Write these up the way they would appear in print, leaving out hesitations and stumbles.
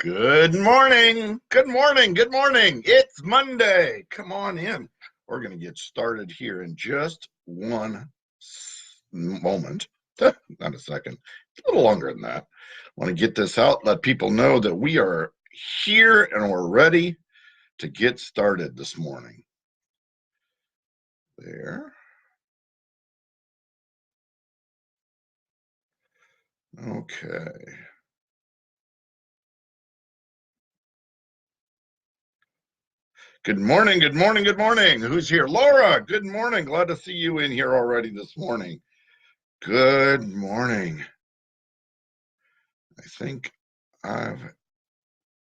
Good morning. Good morning. Good morning. It's Monday. Come on in. We're going to get started here in just one moment. Not a second. It's a little longer than that. I want to get this out, let people know that we are here and we're ready to get started this morning. There. Okay. Good morning. Good morning. Good morning. Who's here? Laura. Good morning. Glad to see you in here already this morning. Good morning. I think I've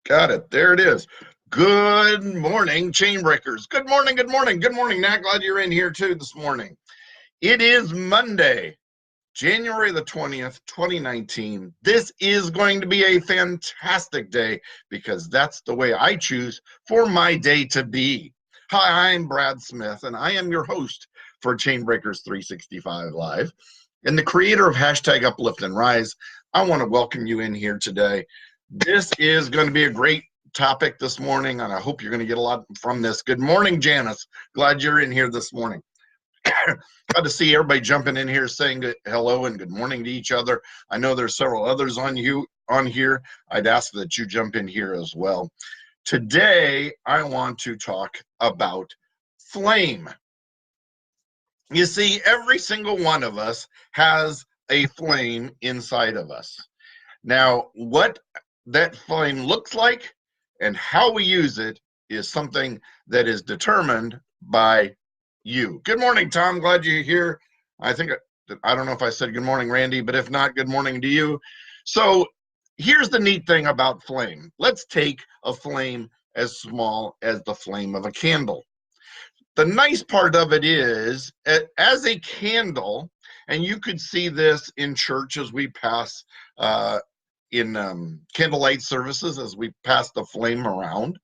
got it. There it is. Good morning, chain breakers. Good morning. Good morning. Good morning, Nat. Glad you're in here too this morning. It is Monday, January the 20th, 2019. This is going to be a fantastic day because that's the way I choose for my day to be. Hi, I'm Brad Smith, and I am your host for Chain Breakers 365 Live and the creator of hashtag Uplift and Rise. I want to welcome you in here today. This is going to be a great topic this morning, and I hope you're going to get a lot from this. Good morning, Janice. Glad you're in here this morning. Glad to see everybody jumping in here saying hello and good morning to each other. I know there's several others on here. I'd ask that you jump in here as well. Today, I want to talk about flame. You see, every single one of us has a flame inside of us. Now, what that flame looks like and how we use it is something that is determined by you. Good morning, Tom. Glad you're here. I don't know if I said good morning, Randy, but if not, good morning to you. So here's the neat thing about flame. Let's take a flame as small as the flame of a candle. The nice part of it is, as a candle, and you could see this in church as we pass in candlelight services, as we pass the flame around.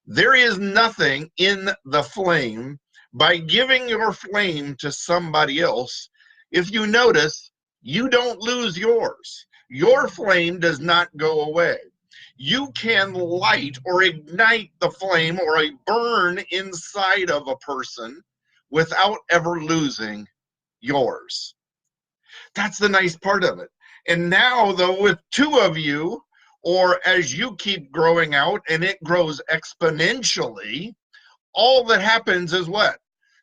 There is nothing in the flame. By giving your flame to somebody else, if you notice, you don't lose yours. Your flame does not go away. You can light or ignite the flame or a burn inside of a person without ever losing yours. That's the nice part of it. And now, though, with two of you, or as you keep growing out and it grows exponentially, all that happens is what?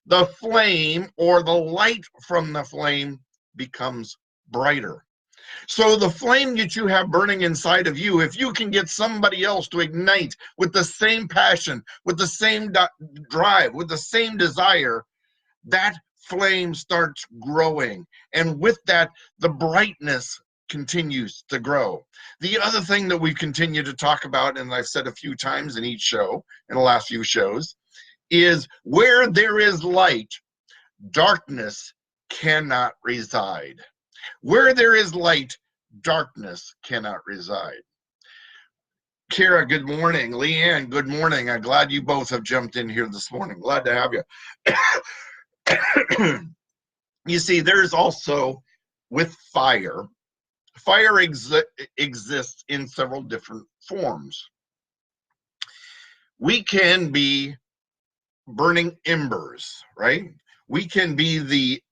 The flame or the light from the flame becomes brighter. So the flame that you have burning inside of you, if you can get somebody else to ignite with the same passion, with the same drive, with the same desire, that flame starts growing. And with that, the brightness continues to grow. The other thing that we continue to talk about, and I've said a few times in each show, in the last few shows, is where there is light, darkness cannot reside. Where there is light, darkness cannot reside. Kara, good morning. Leanne, good morning. I'm glad you both have jumped in here this morning. Glad to have you. You see, there's also, with fire, fire exists in several different forms. We can be burning embers, right? We can be the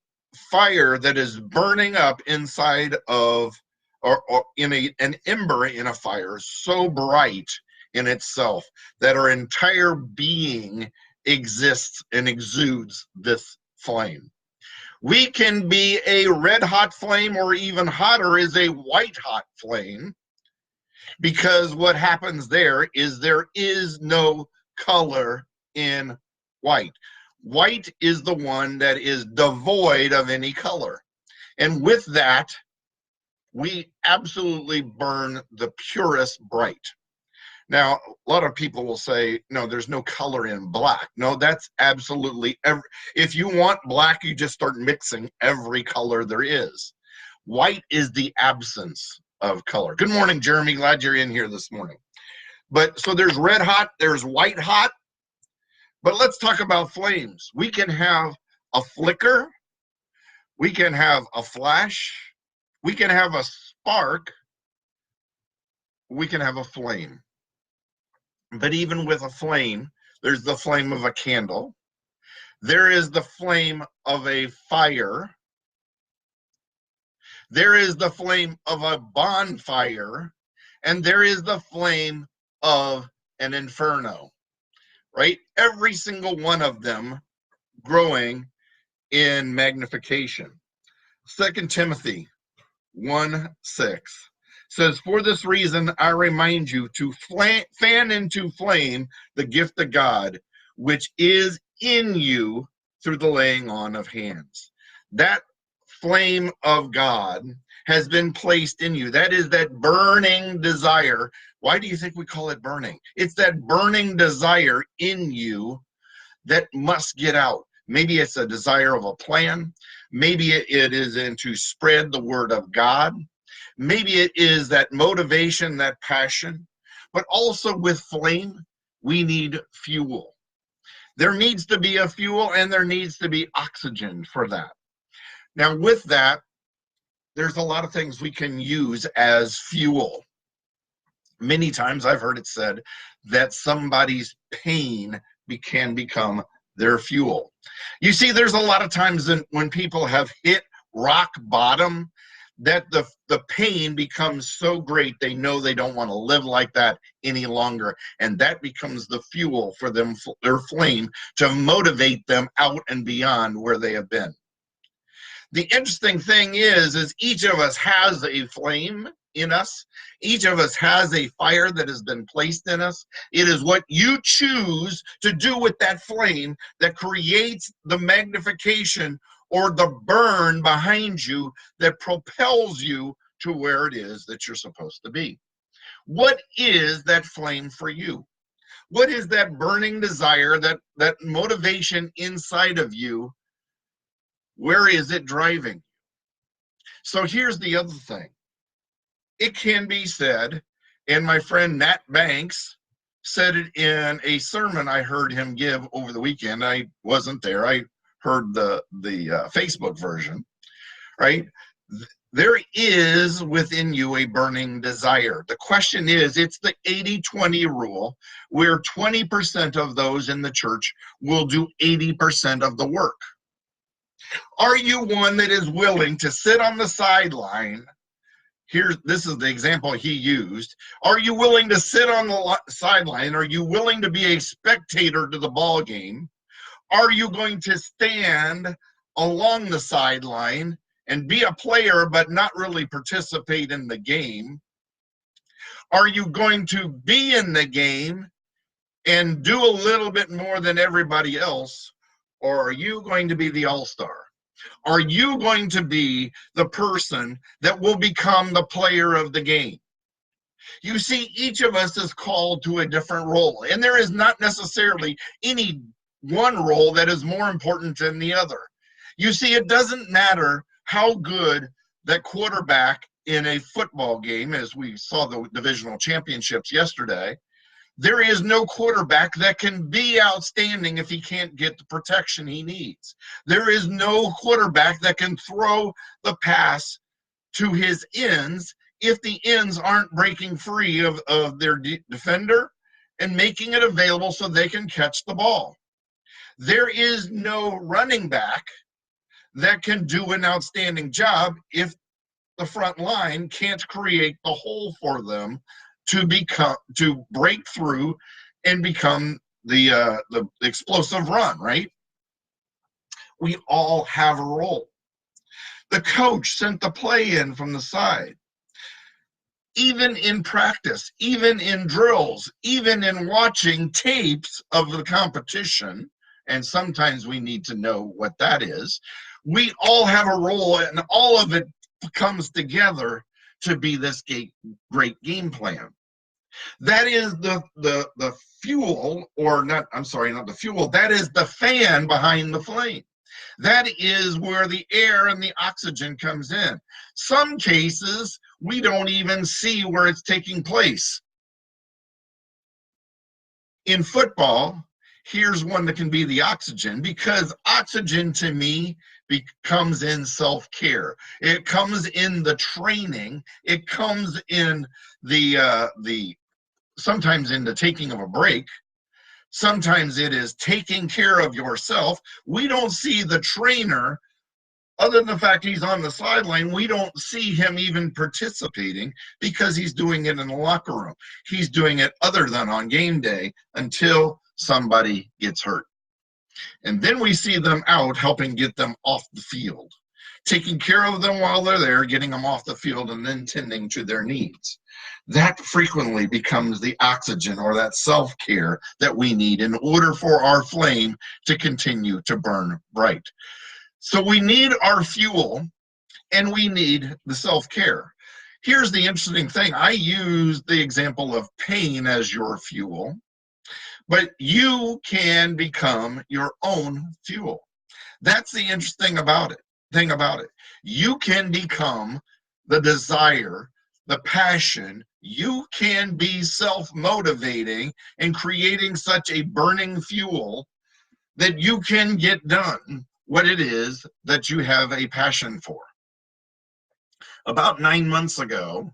fire that is burning up inside of, or in an ember in a fire so bright in itself that our entire being exists and exudes this flame. We can be a red hot flame, or even hotter is a white hot flame, because what happens there is no color in white. White is the one that is devoid of any color. And with that, we absolutely burn the purest bright. Now, a lot of people will say, no, there's no color in black. No, that's absolutely if you want black, you just start mixing every color there is. White is the absence of color. Good morning, Jeremy. Glad you're in here this morning. But so there's red hot, there's white hot. But let's talk about flames. We can have a flicker. We can have a flash. We can have a spark. We can have a flame. But even with a flame, there's the flame of a candle. There is the flame of a fire. There is the flame of a bonfire. And there is the flame of an inferno, right? Every single one of them growing in magnification. 2 Timothy 1:6 says, "For this reason I remind you to fan into flame the gift of God, which is in you through the laying on of hands." That flame of God has been placed in you. That is that burning desire. Why do you think we call it burning? It's that burning desire in you that must get out. Maybe it's a desire of a plan. Maybe it is to spread the word of God. Maybe it is that motivation, that passion. But also with flame, we need fuel. There needs to be a fuel and there needs to be oxygen for that. Now, with that, there's a lot of things we can use as fuel. Many times I've heard it said that somebody's pain can become their fuel. You see, there's a lot of times when people have hit rock bottom that the pain becomes so great they know they don't want to live like that any longer, and that becomes the fuel for them, their flame, to motivate them out and beyond where they have been. The interesting thing is each of us has a flame in us. Each of us has a fire that has been placed in us. It is what you choose to do with that flame that creates the magnification or the burn behind you that propels you to where it is that you're supposed to be. What is that flame for you? What is that burning desire, that motivation inside of you? Where is it driving? So here's the other thing. It can be said, and my friend Nat Banks said it in a sermon I heard him give over the weekend. I wasn't there. I heard the Facebook version, right? There is within you a burning desire. The question is, it's the 80-20 rule, where 20% of those in the church will do 80% of the work. Are you one that is willing to sit on the sideline? This is the example he used. Are you willing to sit on the sideline? Are you willing to be a spectator to the ball game? Are you going to stand along the sideline and be a player but not really participate in the game? Are you going to be in the game and do a little bit more than everybody else? Or are you going to be the all-star? Are you going to be the person that will become the player of the game? You see, each of us is called to a different role, and there is not necessarily any one role that is more important than the other. You see, it doesn't matter how good that quarterback in a football game, as we saw the divisional championships yesterday, there is no quarterback that can be outstanding if he can't get the protection he needs. There is no quarterback that can throw the pass to his ends if the ends aren't breaking free of their defender and making it available so they can catch the ball. There is no running back that can do an outstanding job if the front line can't create the hole for them to break through and become the explosive run, right? We all have a role. The coach sent the play in from the side. Even in practice, even in drills, even in watching tapes of the competition, and sometimes we need to know what that is, we all have a role, and all of it comes together to be this great game plan. That is the fuel, or not, I'm sorry, not the fuel, that is the fan behind the flame. That is where the air and the oxygen comes in. Some cases, we don't even see where it's taking place. In football, here's one that can be the oxygen, because oxygen to me comes in self-care. It comes in the training. It comes in the sometimes into taking of a break. Sometimes it is taking care of yourself. We don't see the trainer, other than the fact he's on the sideline, we don't see him even participating because he's doing it in the locker room. He's doing it other than on game day until somebody gets hurt. And then we see them out helping get them off the field, taking care of them while they're there, getting them off the field, and then tending to their needs. That frequently becomes the oxygen or that self-care that we need in order for our flame to continue to burn bright. So we need our fuel and we need the self-care. Here's the interesting thing. I use the example of pain as your fuel, but you can become your own fuel. That's the interesting thing about it. You can become the desire, the passion. You can be self-motivating and creating such a burning fuel that you can get done what it is that you have a passion for. About 9 months ago,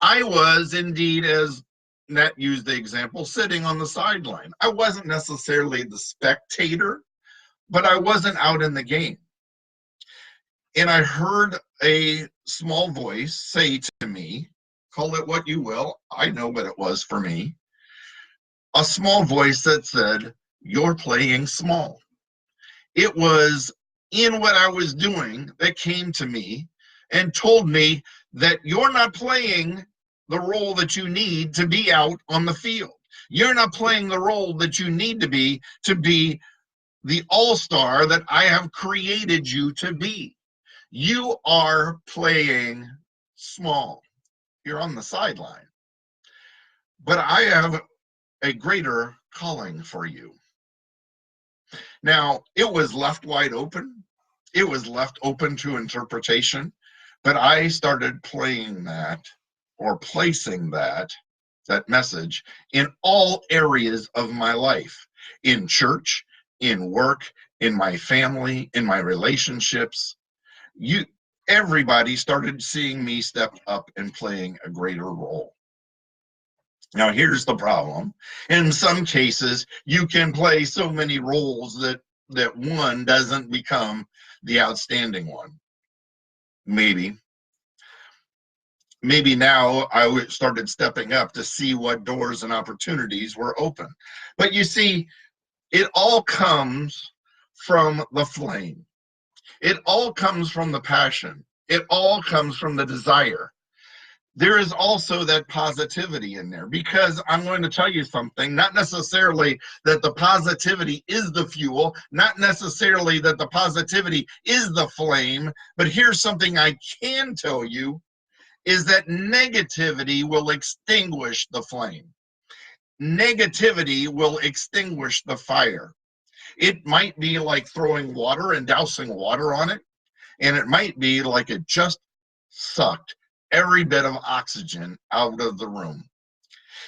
I was indeed, as Nat used the example, sitting on the sideline. I wasn't necessarily the spectator, but I wasn't out in the game. And I heard a small voice say to me, call it what you will, I know what it was for me, a small voice that said, "You're playing small." It was in what I was doing that came to me and told me that you're not playing the role that you need to be out on the field. You're not playing the role that you need to be the all-star that I have created you to be. You are playing small. You're on the sideline. But I have a greater calling for you. Now, it was left wide open. It was left open to interpretation. But I started playing that or placing that message in all areas of my life, in church, in work, in my family, in my relationships. Everybody started seeing me step up and playing a greater role. Now, here's the problem. In some cases, you can play so many roles that one doesn't become the outstanding one. Maybe now I started stepping up to see what doors and opportunities were open. But you see, it all comes from the flame. It all comes from the passion. It all comes from the desire. There is also that positivity in there, because I'm going to tell you something, not necessarily that the positivity is the fuel, not necessarily that the positivity is the flame, but here's something I can tell you, is that negativity will extinguish the flame. Negativity will extinguish the fire. It might be like throwing water and dousing water on it, and it might be like it just sucked every bit of oxygen out of the room.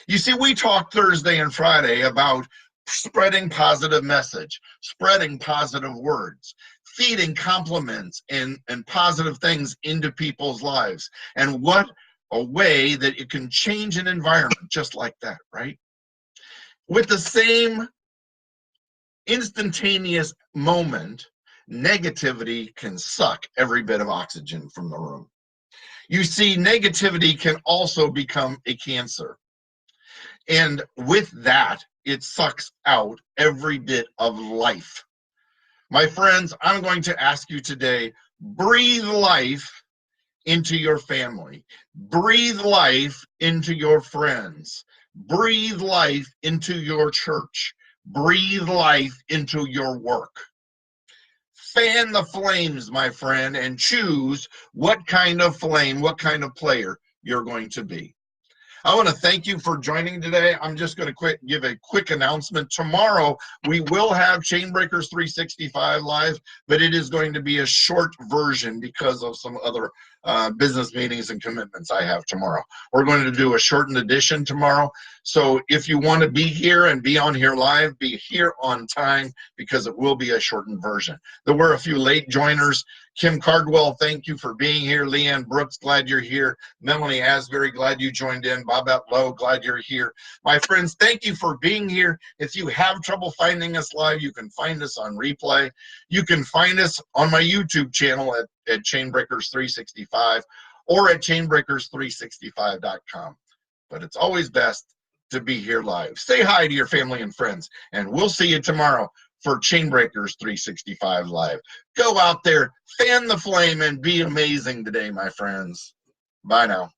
You see, we talked Thursday and Friday about spreading positive message, spreading positive words, feeding compliments and positive things into people's lives. And what a way that it can change an environment just like that, right? With the same instantaneous moment, negativity can suck every bit of oxygen from the room. You see, negativity can also become a cancer. And with that, it sucks out every bit of life. My friends, I'm going to ask you today, breathe life into your family. Breathe life into your friends. Breathe life into your church. Breathe life into your work. Fan the flames, my friend, and choose what kind of flame, what kind of player you're going to be. I want to thank you for joining today. I'm just going to give a quick announcement. Tomorrow, we will have Chainbreakers 365 live, but it is going to be a short version because of some other business meetings and commitments I have tomorrow. We're going to do a shortened edition tomorrow. So if you want to be here and be on here live, be here on time, because it will be a shortened version. There were a few late joiners. Kim Cardwell, thank you for being here. Leanne Brooks, glad you're here. Melanie Asbury, glad you joined in. Bobette Lowe, glad you're here. My friends, thank you for being here. If you have trouble finding us live, you can find us on replay. You can find us on my YouTube channel at Chainbreakers 365 or at chainbreakers365.com. But it's always best to be here live. Say hi to your family and friends, and we'll see you tomorrow for Chainbreakers 365 Live. Go out there, fan the flame, and be amazing today, my friends. Bye now.